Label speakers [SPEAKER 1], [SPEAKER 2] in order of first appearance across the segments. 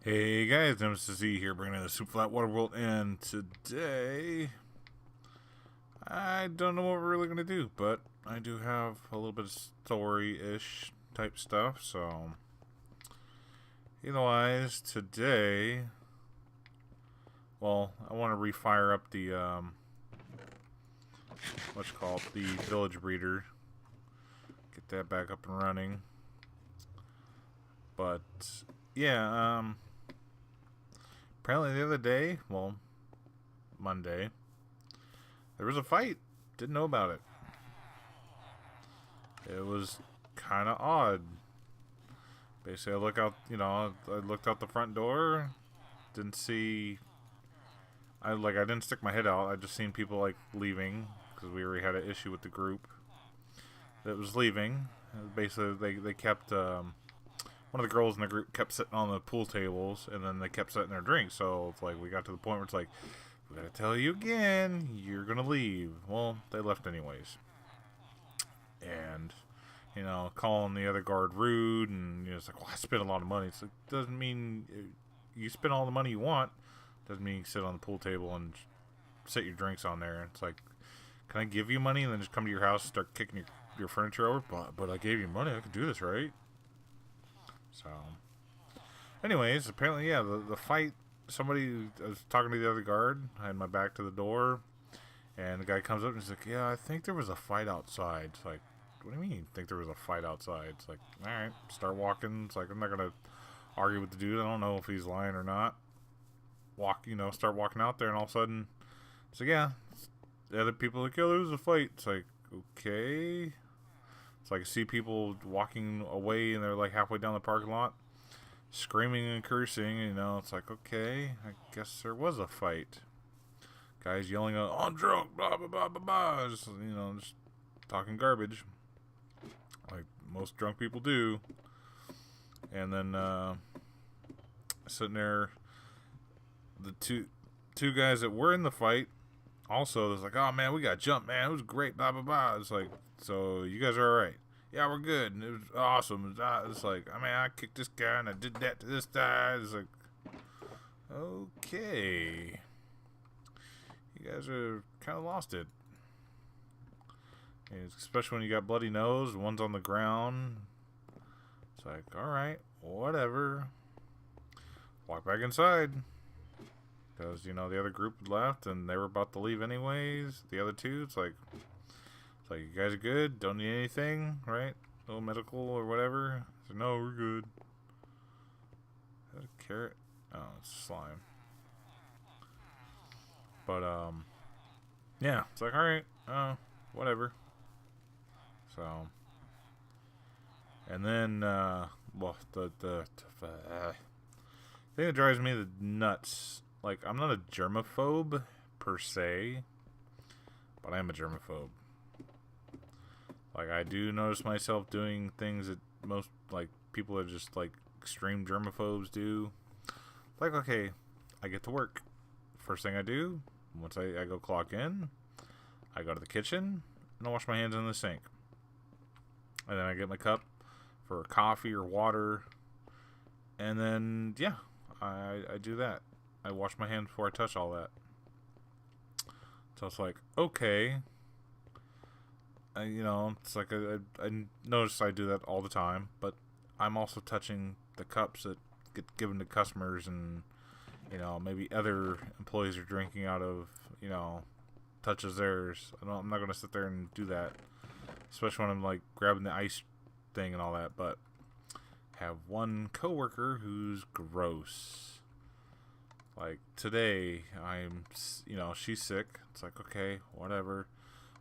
[SPEAKER 1] Hey guys, Nemesis Z here, bringing in the Super Flat Water World, and today I don't know what we're really going to do, but I do have a little bit of story-ish type stuff, so otherwise today, well, I want to refire up the, the village breeder, get that back up and running, but yeah, apparently the other day, well, Monday, there was a fight. Didn't know about it. It was kind of odd. Basically, I looked out the front door, didn't see. I didn't stick my head out. I just seen people leaving because we already had an issue with the group that was leaving. Basically, they kept one of the girls in the group kept sitting on the pool tables, and then they kept setting their drinks. So it's we got to the point where it's we gotta tell you again, you're gonna leave. Well, they left anyways. And, calling the other guard rude, and, it's well, I spent a lot of money. It's doesn't mean you spend all the money you want. Doesn't mean you sit on the pool table and set your drinks on there. It's can I give you money and then just come to your house and start kicking your furniture over? But I gave you money. I can do this, right? So, anyways, apparently, yeah, the fight, somebody, I was talking to the other guard, I had my back to the door, and the guy comes up and he's like, yeah, I think there was a fight outside. It's what do you mean you think there was a fight outside? It's alright, start walking. It's I'm not going to argue with the dude. I don't know if he's lying or not. Start walking out there, and all of a sudden, it's yeah, the other people are yeah, there was a fight. It's okay. It's I see people walking away, and they're halfway down the parking lot, screaming and cursing. It's okay, I guess there was a fight. Guys yelling out, "I'm drunk," blah blah blah blah blah. Just talking garbage, like most drunk people do. And then sitting there, the two guys that were in the fight also was oh man, we got jumped, man, it was great, blah blah blah. It's so you guys are alright? Yeah, we're good, and it was awesome. It's I mean, I kicked this guy and I did that to this guy. It's okay, you guys are kind of lost it. And especially when you got bloody nose, one's on the ground. It's alright, whatever. Walk back inside. Because, the other group had left and they were about to leave anyways. The other two, it's you guys are good? Don't need anything, right? No medical or whatever? No, we're good. Is that a carrot? Oh, it's slime. But, yeah, it's alright, whatever. So, and then, well, the thing that drives me the nuts, I'm not a germaphobe per se, but I am a germaphobe. I do notice myself doing things that most, people that are just, extreme germaphobes do. Okay, I get to work. First thing I do, once I go clock in, I go to the kitchen, and I wash my hands in the sink. And then I get my cup for coffee or water, and then, yeah, I do that. I wash my hands before I touch all that. So it's okay. It's I notice I do that all the time, but I'm also touching the cups that get given to customers, and maybe other employees are drinking out of, touches theirs. I'm not going to sit there and do that, especially when I'm grabbing the ice thing and all that. But have one coworker who's gross. Today, she's sick. It's okay, whatever.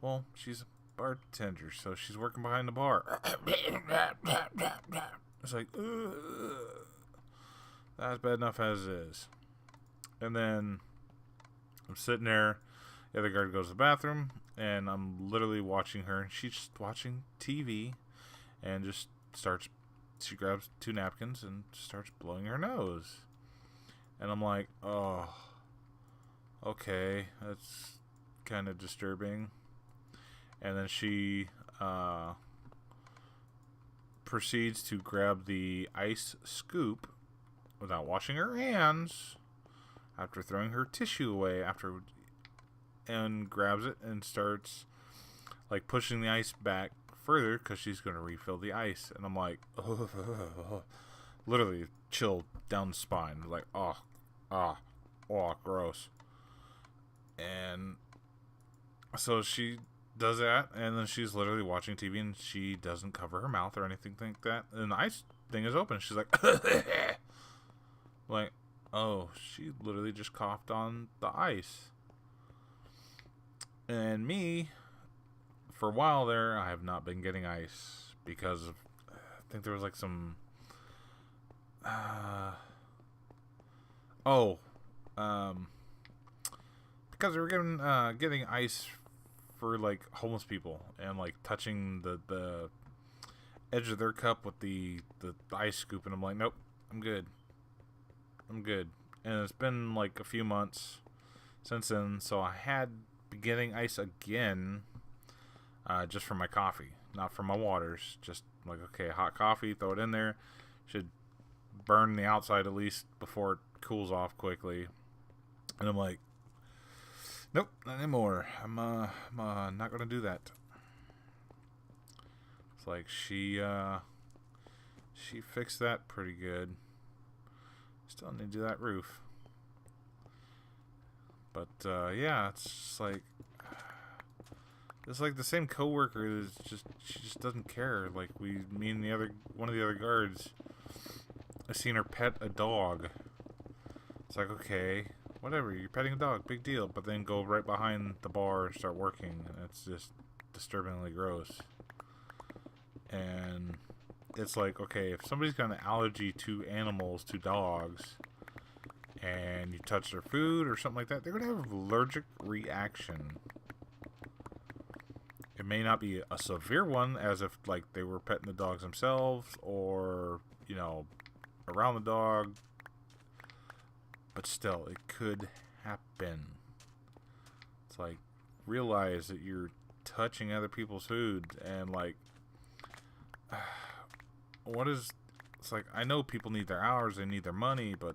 [SPEAKER 1] Well, she's a bartender, so she's working behind the bar. It's ugh. That's bad enough as it is. And then I'm sitting there. The other guard goes to the bathroom, and I'm literally watching her. She's just watching TV, and just starts. She grabs 2 napkins and starts blowing her nose. And I'm oh, okay, that's kind of disturbing. And then she proceeds to grab the ice scoop without washing her hands after throwing her tissue away and grabs it and starts like pushing the ice back further because she's going to refill the ice. And I'm like, literally chill down the spine. Like, oh, gross. And so she does that, and then she's literally watching TV, and she doesn't cover her mouth or anything like that. And the ice thing is open. She's like, like, oh, she literally just coughed on the ice. And me, for a while there, I have not been getting ice because of, I think there was like some, because we were getting ice for like homeless people and like touching the edge of their cup with the ice scoop, and I'm like, nope, I'm good. And it's been like a few months since then, so I had been getting ice again, just for my coffee, not for my waters. Just like, okay, hot coffee, throw it in there, should burn the outside at least before it cools off quickly. And I'm like, nope, not anymore. I'm not gonna do that. It's like she fixed that pretty good. Still need to do that roof. But yeah, it's just like the same coworker is she just doesn't care. Like me and one of the other guards, I seen her pet a dog. It's like, okay, whatever, you're petting a dog, big deal. But then go right behind the bar and start working. And it's just disturbingly gross. And it's like, okay, if somebody's got an allergy to animals, to dogs, and you touch their food or something like that, they're going to have an allergic reaction. It may not be a severe one, as if like they were petting the dogs themselves or, around the dog. But still, it could happen. It's like, realize that you're touching other people's food, and like, it's like, I know people need their hours, they need their money, but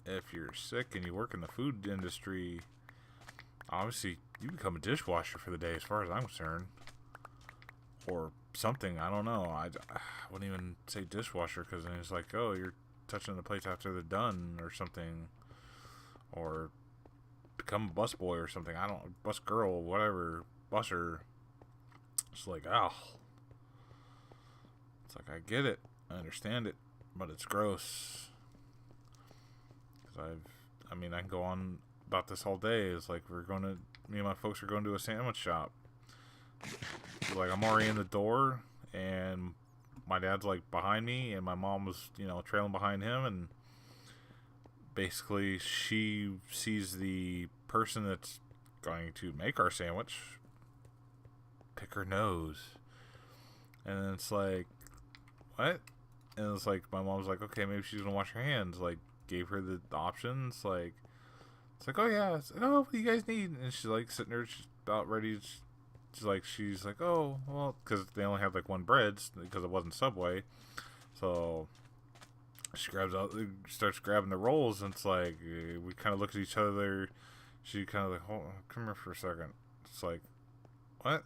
[SPEAKER 1] if you're sick and you work in the food industry, obviously you become a dishwasher for the day, as far as I'm concerned. Or something, I don't know. I wouldn't even say dishwasher, because then it's like, oh, you're touching the plates after they're done or something. Or become a busboy or something. I don't, bus girl, whatever, busser. It's like, oh. It's like, I get it, I understand it, but it's gross. Because I can go on about this all day. It's like, me and my folks are going to a sandwich shop. Like, I'm already in the door, and my dad's like behind me, and my mom was, trailing behind him, and basically she sees the person that's going to make our sandwich pick her nose. And it's like, what? And it's like, my mom's like, okay, maybe she's gonna wash her hands. Like, gave her the options. Like, it's like, oh yeah, it's like, oh, what do you guys need? And she's like sitting there, she's about ready. She's like, oh, well, because they only have like one bread because it wasn't Subway. So she starts grabbing the rolls, and it's like, we kind of look at each other. She kind of like, hold on, come here for a second. It's like, what?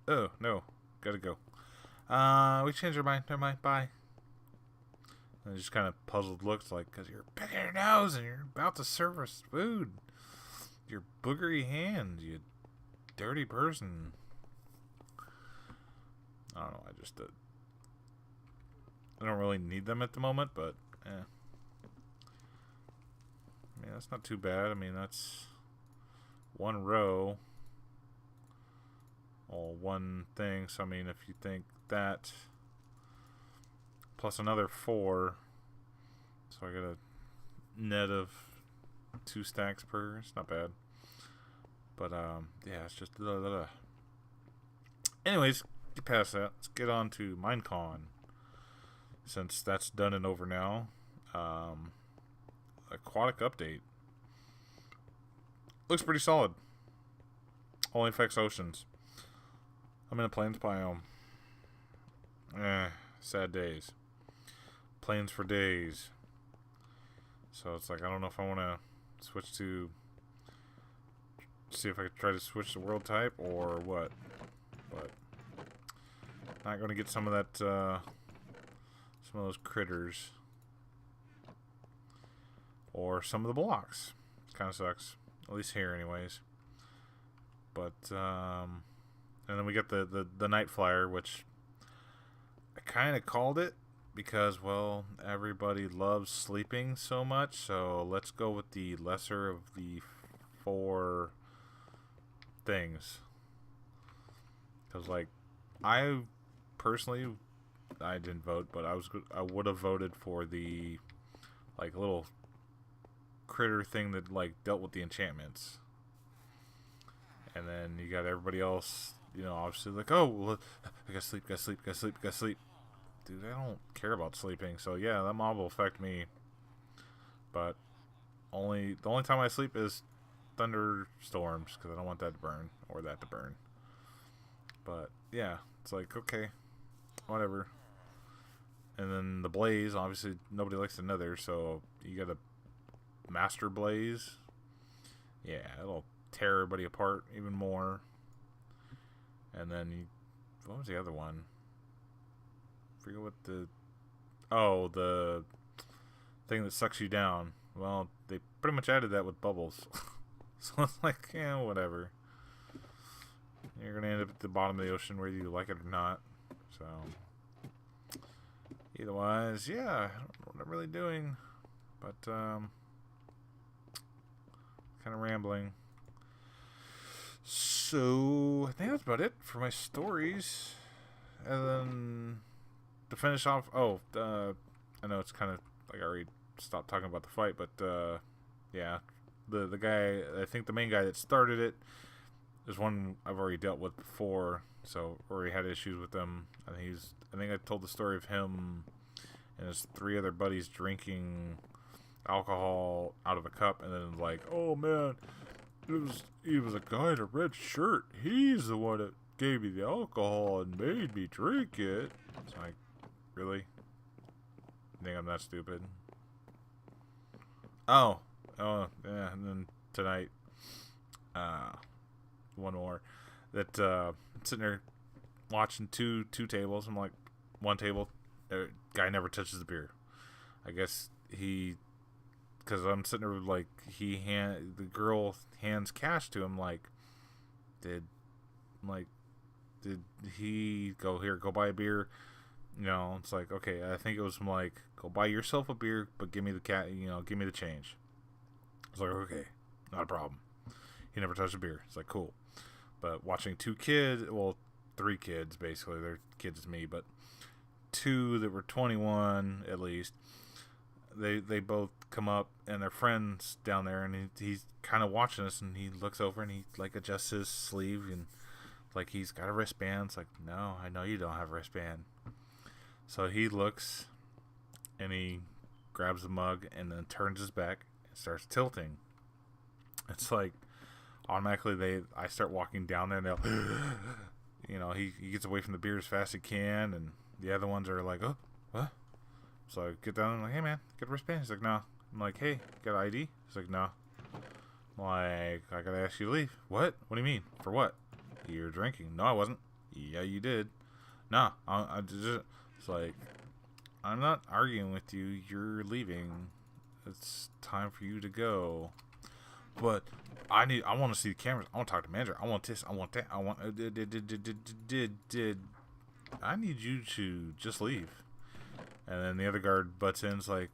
[SPEAKER 1] Oh, no, gotta go. We changed our mind. Never mind, bye. And just kind of puzzled looks, like, because you're picking your nose and you're about to serve us food. Your boogery hand, you dirty person. I don't know, I don't really need them at the moment, but that's not too bad. That's one row, or one thing. So if you think that plus another 4, so I got a net of 2 stacks per. It's not bad, but yeah, it's just anyways, get past that. Let's get on to Minecon, since that's done and over now. Aquatic update looks pretty solid. Only affects oceans. I'm in a plains biome. Sad days. Plains for days. So it's like, I don't know if I want to switch to, see if I could try to switch to world type or what. But not going to get some of that, some of those critters. Or some of the blocks. Kind of sucks. At least here anyways. But, and then we got the Night Flyer, which I kind of called it. Because, well, everybody loves sleeping so much, so let's go with the lesser of the 4 things. Because, like, I personally, I didn't vote, but I would have voted for the, like, little critter thing that, like, dealt with the enchantments. And then you got everybody else, you know, obviously, like, oh, well, I gotta sleep, gotta sleep, gotta sleep, gotta sleep. Dude, I don't care about sleeping, so yeah, that mob will affect me. But the only time I sleep is thunderstorms, because I don't want that to burn, or that to burn. But yeah, it's like, okay, whatever. And then the blaze, obviously nobody likes the nether, so you got a master blaze. Yeah, it'll tear everybody apart even more. And then what was the other one? Forget what the thing that sucks you down. Well, they pretty much added that with bubbles. So it's like, yeah, whatever. You're gonna end up at the bottom of the ocean whether you like it or not. So otherwise, yeah, I don't know what I'm really doing. But kind of rambling. So I think that's about it for my stories. And then to finish off, I know it's kind of like I already stopped talking about the fight, but yeah, the guy, I think the main guy that started it is one I've already dealt with before, so already had issues with him. I think I told the story of him and his 3 other buddies drinking alcohol out of a cup, and then like, oh man, he was a guy in a red shirt. He's the one that gave me the alcohol and made me drink it. It's like, really? You think I'm that stupid? Oh, yeah. And then tonight, one more. That I'm sitting there watching two tables. I'm like, one table, guy never touches the beer. I guess because I'm sitting there like the girl hands cash to him. Like, did he go here? Go buy a beer. You know, it's like, okay, I think it was like, go buy yourself a beer, but give me the give me the change. It's like, okay, not a problem. He never touched a beer. It's like, cool. But watching 3 kids, basically, they're kids as me, but 2 that were 21 at least, they both come up, and their friends down there, and he's kind of watching us, and he looks over, and he, like, adjusts his sleeve, and, like, he's got a wristband. It's like, no, I know you don't have a wristband. So he looks, and he grabs the mug, and then turns his back and starts tilting. It's like, automatically I start walking down there, and they'll, you know, he gets away from the beer as fast as he can, and the other ones are like, oh, what? So I get down and I'm like, hey man, get a wristband. He's like, no. I'm like, hey, got an ID? He's like, no. I'm like, I gotta ask you to leave. What? What do you mean? For what? You're drinking. No, I wasn't. Yeah, you did. No, I just. It's like, I'm not arguing with you. You're leaving. It's time for you to go. But I want to see the cameras. I want to talk to the manager. I want this. I want that. I want. I need you to just leave. And then the other guard butts in. It's like,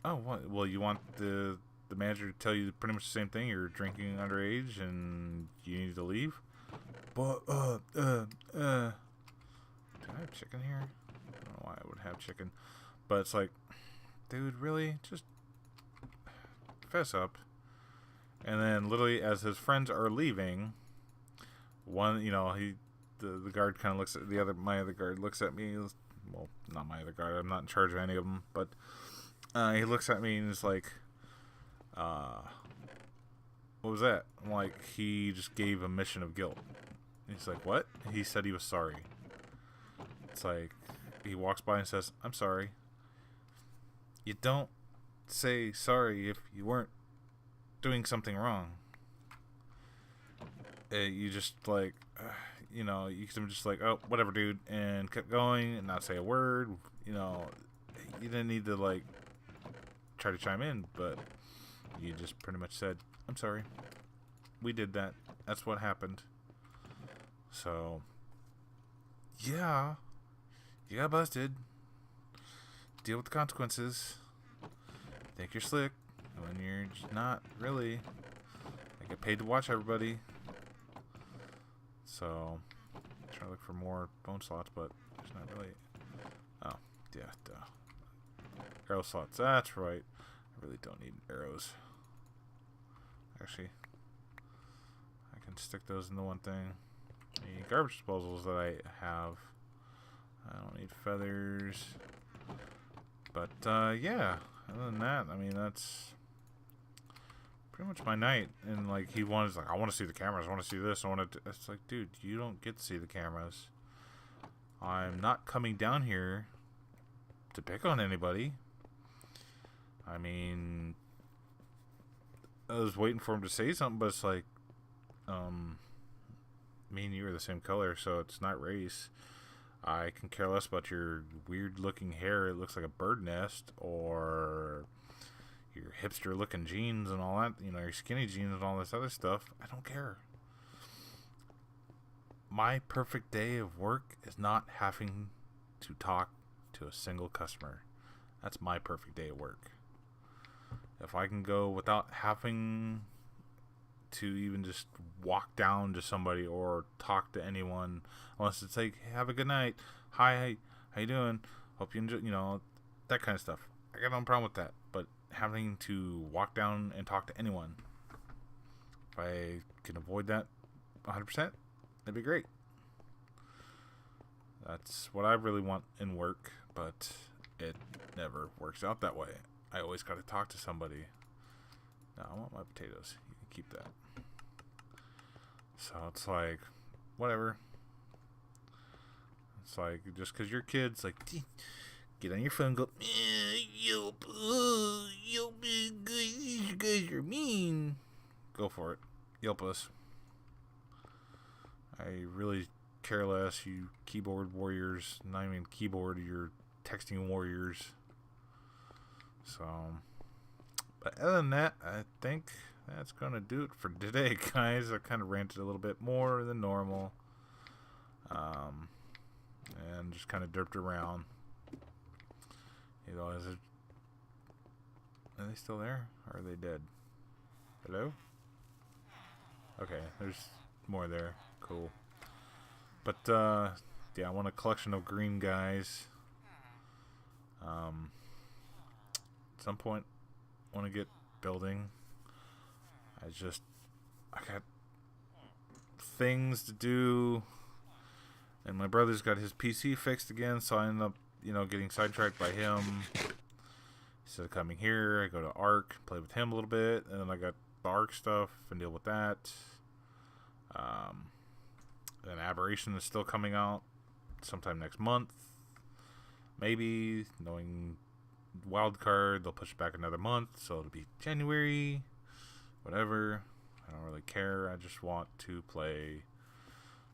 [SPEAKER 1] oh, what? Well, you want the manager to tell you pretty much the same thing. You're drinking underage and you need to leave. But do I have chicken here? I don't know why I would have chicken. But it's like, dude, really? Just fess up. And then literally as his friends are leaving, one, you know, the guard kind of looks at my other guard looks at me. Well, not my other guard. I'm not in charge of any of them. But he looks at me and is like, what was that? I'm like, he just gave a mission of guilt. He's like, what? He said he was sorry. It's like, he walks by and says, I'm sorry. You don't say sorry if you weren't doing something wrong. You just like, you can just like, oh, whatever, dude, and kept going and not say a word. You didn't need to like try to chime in, but you just pretty much said, I'm sorry. We did that. That's what happened. So, yeah, you got busted. Deal with the consequences. Think you're slick when you're just not really. I get paid to watch everybody. So, I'm trying to look for more bone slots, but there's not really. Oh, yeah, duh. Arrow slots, that's right. I really don't need arrows. Actually, I can stick those in the one thing. The garbage disposals that I have. I don't need feathers. But, yeah. Other than that, I mean, that's pretty much my night. And, like, he wanted, like, I want to see the cameras. I want to see this. It's like, dude, you don't get to see the cameras. I'm not coming down here to pick on anybody. I mean, I was waiting for him to say something, but it's like, me and you are the same color, so it's not race. I can care less about your weird looking hair. It looks like a bird nest, or your hipster looking jeans and all that, your skinny jeans and all this other stuff. I don't care. My perfect day of work is not having to talk to a single customer. That's my perfect day of work. If I can go without having to even just walk down to somebody or talk to anyone, unless it's like, hey, have a good night, hi, how you doing, hope you enjoy, that kind of stuff. I got no problem with that. But having to walk down and talk to anyone, if I can avoid that 100%, that'd be great. That's what I really want in work, but it never works out that way. I always got to talk to somebody. No, I want my potatoes. You can keep that. So it's like, whatever. It's like, just because your kid's like, get on your phone and go, Yelp, Yelp is good, you guys are mean. Go for it. Yelp us. I really care less, you keyboard warriors. Not even keyboard, you're texting warriors. So, but other than that, I think that's going to do it for today, guys. I kind of ranted a little bit more than normal. And just kind of derped around. Are they still there? Or are they dead? Hello? Okay, there's more there. Cool. But, yeah, I want a collection of green guys. At some point, I want to get building. I got things to do, and my brother's got his PC fixed again, so I end up, getting sidetracked by him. Instead of coming here, I go to Ark, play with him a little bit, and then I got the Ark stuff and deal with that. Then Aberration is still coming out sometime next month. Maybe, knowing Wildcard, they'll push it back another month, so it'll be January. Whatever. I don't really care. I just want to play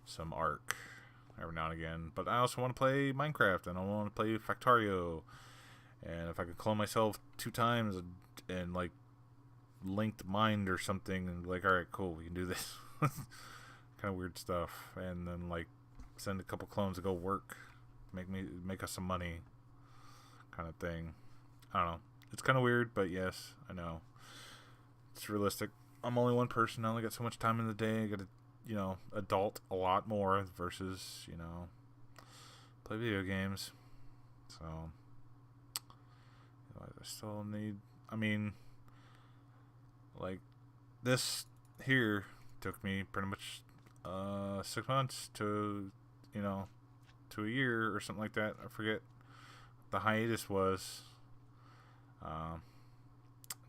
[SPEAKER 1] some Ark every now and again. But I also want to play Minecraft, and I want to play Factorio. And if I could clone myself 2 times and like linked mind or something, and like, alright, cool, we can do this. Kind of weird stuff. And then like send a couple clones to go work, make us some money, kind of thing. I don't know. It's kind of weird, but yes, I know. It's realistic. I'm only one person. I only got so much time in the day. I got to, adult a lot more versus, play video games. So, I still need, like, this here took me pretty much 6 months to, to a year or something like that. I forget the hiatus was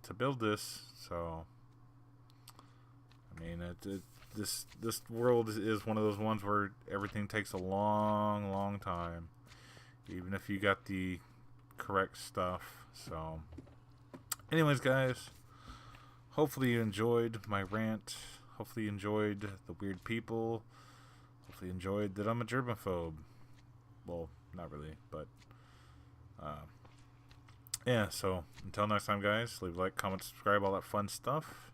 [SPEAKER 1] to build this. So, this world is one of those ones where everything takes a long, long time, even if you got the correct stuff. So, Anyways, guys, hopefully you enjoyed my rant. Hopefully you enjoyed the weird people. Hopefully you enjoyed that I'm a germaphobe. Well, not really, but yeah, so until next time, guys, leave a like, comment, subscribe, all that fun stuff.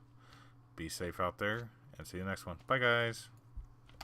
[SPEAKER 1] Be safe out there, and see you next one. Bye, guys.